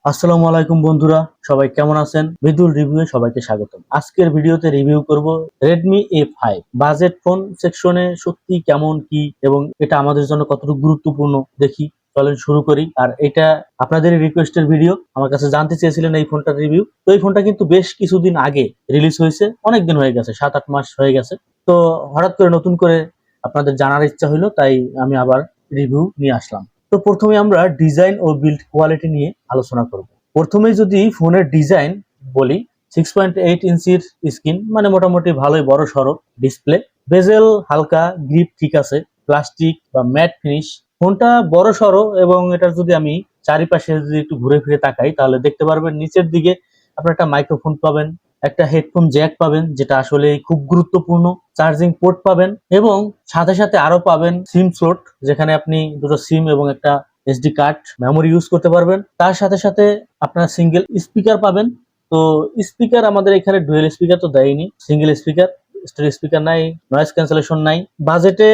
আসসালামু আলাইকুম বন্ধুরা, সবাই কেমন আছেন? মৃদুল রিভিউয়ে সবাইকে স্বাগতম। আজকের ভিডিওতে রিভিউ করব Redmi A5 বাজেট ফোন সেকশনে সত্যি কেমন কি এবং এটা আমাদের জন্য কতটুকু গুরুত্বপূর্ণ দেখি। চলেন শুরু করি। আর এটা আপনাদের রিকোয়েস্টের ভিডিও, আমার কাছে জানতে চেয়েছিলেন এই ফোনটার রিভিউ। তো এই ফোনটা কিন্তু বেশ কিছুদিন আগে রিলিজ হয়েছে, অনেক দিন হয়ে গেছে, 7-8 মাস হয়ে গেছে। তো হঠাৎ করে নতুন করে আপনাদের জানার ইচ্ছা হলো, তাই আমি আবার রিভিউ নিয়ে আসলাম। তো প্রথমে আমরা ডিজাইন ও বিল্ড কোয়ালিটি নিয়ে আলোচনা করব। প্রথমে যদি ফোনের ডিজাইন বলি, 6.8 ইঞ্চির স্ক্রিন, মানে মোটামুটি ভালোই বড় সড়ো ডিসপ্লে। বেজেল হালকা, গ্রিপ ঠিক আছে, প্লাস্টিক বা ম্যাট ফিনিশ। ফোনটা বড় সড়ো এবং এটার যদি আমি চারিপাশে যদি একটু ঘুরে ফিরে তাকাই তাহলে দেখতে পারবেন নিচের দিকে আপনার একটা মাইক্রোফোন পাবেন, একটা হেডফোন জ্যাক পাবেন যেটা আসলে খুব গুরুত্বপূর্ণ, চার্জিং পোর্ট পাবেন এবং সাথে সাথে আরো পাবেন সিম স্লট, যেখানে আপনি দুটো সিম এবং একটা এসডি কার্ড মেমোরি ইউজ করতে পারবেন। তার সাথে সাথে আপনারা সিঙ্গেল স্পিকার পাবেন। তো স্পিকার আমাদের এখানে ডুয়েল স্পিকার তো দেয়নি, সিঙ্গেল স্পিকার, স্টেরিও স্পিকার নাই, নয়েজ ক্যান্সেলেশন নাই। বাজেটে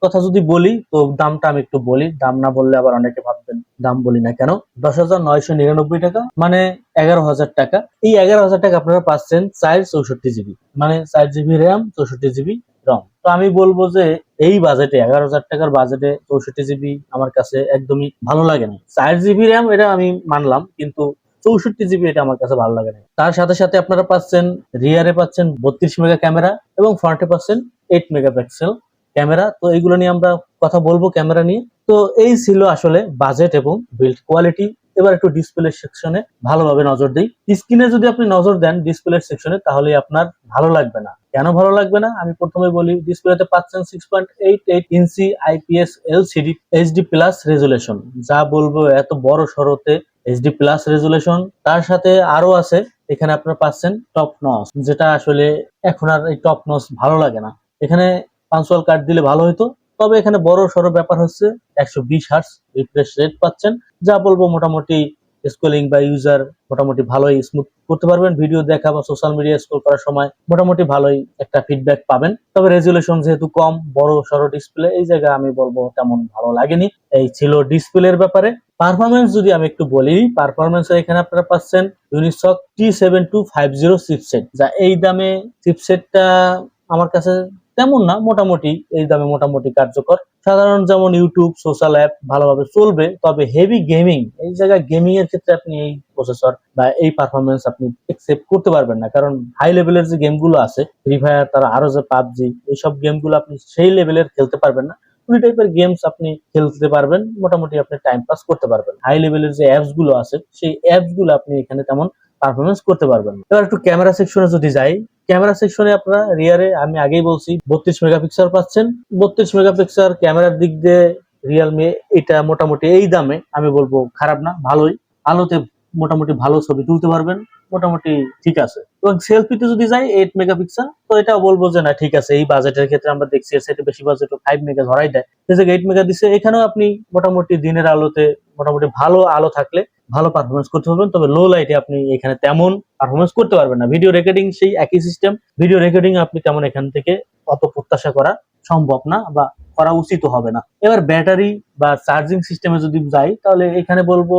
কথা যদি বলি তো দামটা আমি একটু বলি, দাম না বললে আবার অনেকে ভাববেন দাম বলি না কেন। 10,999 টাকা, মানে 11,000 টাকা। এই 11,000 টাকা আপনারা পাচ্ছেন 464 জিবি, মানে 4 জিবি র্যাম, 64 জিবি রম। তো আমি বলবো যে এই বাজেটে 11,000 টাকার বাজেটে 64 জিবি আমার কাছে একদমই ভালো লাগে না। 4 জিবি র্যাম এটা আমি মানলাম, কিন্তু 64 জিবি এটা আমার কাছে ভালো লাগে না। তার সাথে সাথে আপনারা পাচ্ছেন রিয়ারে পাচ্ছেন 32 মেগা ক্যামেরা এবং ফ্রন্টে পাচ্ছেন 8 মেগাপিক্সেল ক্যামেরা। তো এইগুলো নিয়ে আমরা কথা বলবো, ক্যামেরা নিয়ে। তো এই ছিল আসলে বাজেট এবং বিল্ড কোয়ালিটি। এবার একটু ডিসপ্লে সেকশনে ভালোভাবে নজর দিই। স্ক্রিনে যদি আপনি নজর দেন ডিসপ্লে সেকশনে, তাহলে আপনার ভালো লাগবে না। কেন ভালো লাগবে না আমি প্রথমে বলি। ডিসপ্লেতে পাচ্ছেন 6.88 inch IPS LCD HD plus resolution, যা বলবো এত বড় সরোতে এইচডি প্লাস রেজুলেশন। তার সাথে আরো আছে, এখানে আপনারা পাচ্ছেন টপ নচ, যেটা আসলে এখন আর এই টপ নচ ভালো লাগে না। এখানে পাঞ্চুয়াল কাট দিলে ভালো হতো। তবে এখানে বড় সড়ো ব্যাপার হচ্ছে 120 হার্টজ রিফ্রেশ রেট পাচ্ছেন, যা বলবো মোটামুটি স্ক্রলিং বা ইউজার মোটামুটি ভালোই স্মুথ করতে পারবেন। ভিডিও দেখা বা সোশ্যাল মিডিয়া স্ক্রল করার সময় মোটামুটি ভালোই একটা ফিডব্যাক পাবেন। তবে রেজুলেশন যেহেতু কম, বড় সড়ো ডিসপ্লে, এই জায়গায় আমি বলবো তেমন ভালো লাগেনি। এই ছিল ডিসপ্লের ব্যাপারে। পারফরমেন্স যদি আমি একটু বলি, পারফরমেন্স এখানে আপনারা পাচ্ছেন ইউনিসক T7250 চিপসেট, যা এই দামে চিপসেটটা আমার কাছে তেমন না, মোটামুটি এই দামে মোটামুটি কার্যকর। সাধারণ যেমন ইউটিউব, সোশ্যাল অ্যাপ ভালোভাবে চলবে, তবে হেভি গেমিং, এই জায়গায় গেমিং এর ক্ষেত্রে আপনি এই প্রসেসর বা এই পারফরমেন্স আপনি একসেপ্ট করতে পারবেন না। কারণ হাই লেভেলের যে গেমগুলো আছে, ফ্রি ফায়ার, তারা আরো যে পাবজি, এইসব গেমগুলো আপনি সেই লেভেলের খেলতে পারবেন না। ওই টাইপের গেমস আপনি খেলতে পারবেন, মোটামুটি আপনি টাইম পাস করতে পারবেন। হাই লেভেলের যে অ্যাপস গুলো আছে, সেই অ্যাপস গুলো আপনি এখানে তেমন পারফরমেন্স করতে পারবেন না। এবার একটু ক্যামেরা সেকশনে যদি যাই, ক্যামেরা সেকশনে আপনারা রিয়ারে আমি আগেই বলছি 32 মেগাপিক্সেল পাচ্ছেন। 32 মেগাপিক্সেল ক্যামেরার দিক দিয়ে রিয়েলমি এটা মোটামুটি এই দামে আমি বলবো খারাপ না, ভালোই। আলোতে মোটামুটি ভালো ছবি তুলতে পারবেন, মোটামুটি ঠিক আছে। এবং সেলফিতে যদি যাই 8 মেগাপিক্সেল, তো এটাও বলবো যে না ঠিক আছে। এই বাজেটের ক্ষেত্রে আমরা দেখছি এর সাথে বেশি বাজেট 5 মেগা ধরাই দেয়, সে জায়গায় 8 মেগা দিচ্ছে। এখানেও আপনি মোটামুটি দিনের আলোতে মোটামুটি ভালো আলো থাকলে ভালো পারফরমেন্স করতে পারবেন। তবে লো লাইটে আপনি এখানে তেমন পারফরমেন্স করতে পারবেন না। ভিডিও রেকর্ডিং সেই একই সিস্টেম, ভিডিও রেকর্ডিং আপনি তেমন এখান থেকে অত প্রত্যাশা করা সম্ভব না বা করা উচিত হবে না। এবার ব্যাটারি বা চার্জিং সিস্টেমে যদি যাই, তাহলে এখানে বলবো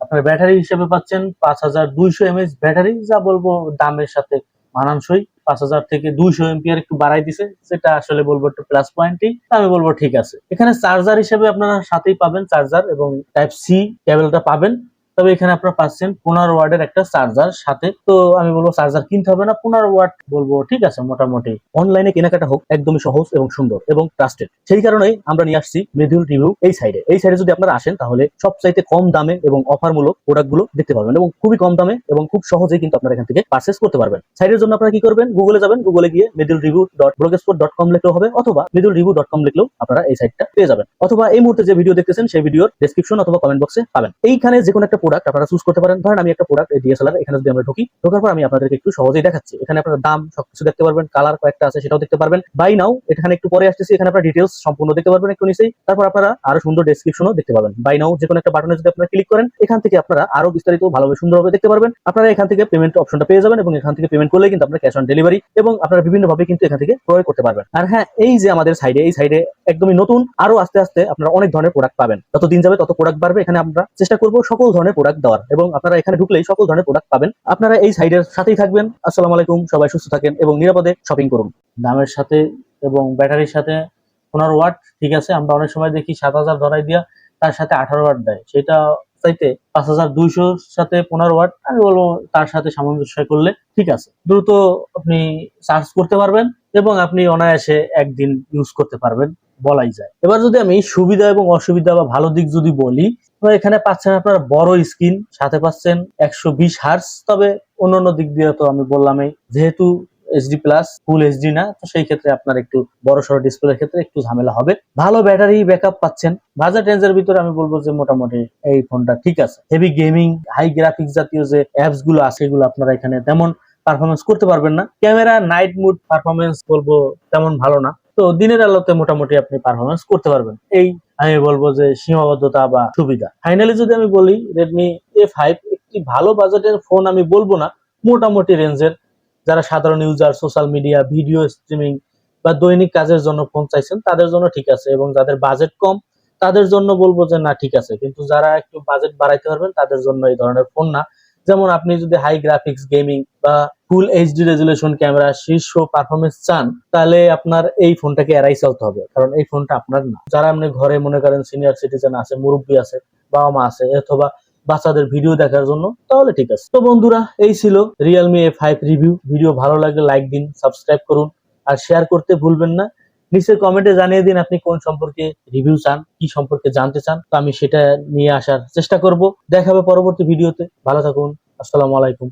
আপনার ব্যাটারি হিসেবে পাচ্ছেন 5200 mAh ব্যাটারি, যা বলবো দামের সাথে মানানসই। 5,000 থেকে 200 এম্পিয়ার একটু বাড়াই দিছে, যেটা আসলে বলবো একটু প্লাস পয়েন্টই, আমি বলবো ঠিক আছে। এখানে চার্জার হিসেবে আপনারা সাথেই পাবেন চার্জার এবং টাইপ সি কেবলটা পাবেন। তবে এখানে আপনারা পাচ্ছেন 15 ওয়াটের একটা চার্জার সাথে। তো আমি বলবো চার্জার কিনতে হবে না, 15 ওয়াট বলবো ঠিক আছে মোটামুটি। অনলাইনে কেনাকাটা হোক একদমই সহজ এবং সুন্দর এবং ট্রাস্টেড, সেই কারণেই আমরা নিয়ে আসছি মৃদুল রিভিউ এই সাইডে। এই সাইডে যদি আপনারা আসেন তাহলে সবচাইতে কম দামে এবং অফারমূলক প্রোডাক্ট গুলো দেখতে পারবেন এবং খুবই কম দামে এবং খুব সহজেই কিন্তু আপনারা এখান থেকে পারচেস করতে পারবেন। সাইডের জন্য আপনারা কি করবেন, গুগলে যাবেন, গুগলে গিয়ে midulreview.blogspot.com লিখলেও হবে, অথবা midulreview.com লিখলেও আপনারা এই সাইটটা পেয়ে যাবেন। অথবা এই মুহূর্তে যে ভিডিও দেখতেছেন সেই ভিডিওর ডেসক্রিপশন অথবা কমেন্ট বক্সে পাবেন। এইখানে যে কোনো একটা প্রোডাক্ট আপনারা চুজ করতে পারেন। ধরেন আমি একটা প্রোডাক্ট ডিএসএলআর, এখানে যদি আমরা ঢুকি, ঢোকার পর আমি আপনাদেরকে একটু সহজেই দেখাচ্ছি। এখানে আপনারা দাম সবকিছু দেখতে পারবেন, কালার কয়েকটা আছে সেটাও দেখতে পারবেন। বাই নাও এখানে একটু পরে আসতেছি, এখানে আপনারা ডিটেইলস সম্পূর্ণ দেখতে পারবেন একটু নিচেই। তারপর আপনারা আরো সুন্দর ডেসক্রিপশনও দেখতে পাবেন। বাই নাও যে কোনো একটা বাটনে যদি আপনারা ক্লিক করেন, এখান থেকে আপনারা আরো বিস্তারিত ভালোভাবে সুন্দরভাবে দেখতে পারবেন। আপনারা এখান থেকে পেমেন্ট অপশনটা পেয়ে যাবেন এবং এখান থেকে পেমেন্ট করলে কিন্তু আপনারা ক্যাশ অন ডেলিভারি এবং আপনারা বিভিন্ন ভাবে কিন্তু এখান থেকে ক্রয় করতে পারবেন। আর হ্যাঁ, এই যে আমাদের সাইডে, এই সাইডে একদমই নতুন, আরো আস্তে আস্তে আপনারা অনেক ধরনের প্রোডাক্ট পাবেন। যত দিন যাবে তত প্রোডাক্ট বাড়বে। এখানে আমরা চেষ্টা করব সকল ধরনের ধরনের প্রোডাক্ট দেওয়ার, এবং আপনারা এখানে ঢুকলেই সকল ধরনের প্রোডাক্ট পাবেন। আপনারা এই সাইডের সাথেই থাকবেন। আসসালামু আলাইকুম, সবাই সুস্থ থাকেন এবং নিরাপদে শপিং করুন। দামের সাথে এবং ব্যাটারির সাথে 15 ওয়াট ঠিক আছে, আমরা অনেক সময় দেখি 7000 ধরাই দিয়া তার সাথে 18 ওয়াট দেয়, সেটা চাইতে 5200 সাথে 15 ওয়াট আমি বলবো তার সাথে সামঞ্জস্য করলে ঠিক আছে। দ্রুত আপনি চার্জ করতে পারবেন এবং আপনি অনায়াসে একদিন ইউজ করতে পারবেন বলাই যায়। এবার যদি আমি সুবিধা এবং অসুবিধা বা ভালো দিক যদি বলি, তো এখানে পাচ্ছেন আপনার বড় স্ক্রিন, সাথে পাচ্ছেন 120 হার্টজ। তবে অন্যান্য দিক দিয়ে তো আমি বললামই, যেহেতু এইচডি প্লাস ফুল এইচডি না, তো সেই ক্ষেত্রে আপনার একটু বড় সড়ো ডিসপ্লের ক্ষেত্রে একটু ঝামেলা হবে। ভালো ব্যাটারি ব্যাকআপ পাচ্ছেন। বাজার রেঞ্জের ভিতরে আমি বলবো যে মোটামুটি এই ফোনটা ঠিক আছে। হেভি গেমিং, হাই গ্রাফিক্স জাতীয় যে অ্যাপস গুলো আছে এগুলো আপনারা এখানে তেমন পারফরমেন্স করতে পারবেন না। ক্যামেরা নাইট মুড পারফরমেন্স বলবো তেমন ভালো না, তো দিনের আলোতে মোটামুটি আপনি পারফরমেন্স করতে পারবেন। এই আমি বলবো যে সীমাবদ্ধতা বা সুবিধা। ফাইনালি যদি আমি বলি, রেডমি A5 একটি ভালো বাজেটের ফোন আমি বলবো না, মোটামুটি রেঞ্জের। যারা সাধারণ user, social media, video streaming বা দৈনিক কাজের জন্য ফোন চাইছেন তাদের জন্য ঠিক আছে, এবং যাদের বাজেট কম তাদের জন্য বলবো যে না ঠিক আছে। কিন্তু যারা একটু বাজেট বাড়াইতে পারবেন তাদের জন্য এই ধরনের ফোন না। যেমন আপনি যদি হাই গ্রাফিক্স গেমিং বা ফুল এইচডি রেজুলেশন ক্যামেরা শীর্ষ পারফরমেন্স চান, তাহলে আপনার এই ফোনটাকে এড়াই চলতে হবে, কারণ এই ফোনটা আপনার না। যারা আপনি ঘরে মনে করেন সিনিয়র সিটিজেন আছে, মুরব্বী আছে, বাবা মা আছে, অথবা বাচ্চাদের ভিডিও দেখার জন্য, তাহলে ঠিক আছে। তো বন্ধুরা, এই ছিল রিয়েলমি A5 রিভিউ। ভিডিও ভালো লাগলে লাইক দিন, সাবস্ক্রাইব করুন আর শেয়ার করতে ভুলবেন না। নিচে কমেন্টে জানিয়ে দিন আপনি কোন সম্পর্কে রিভিউ চান, কি সম্পর্কে জানতে চান, তো আমি সেটা নিয়ে আসার চেষ্টা করব। দেখা হবে পরবর্তী ভিডিওতে। ভালো থাকুন। আসসালামু আলাইকুম।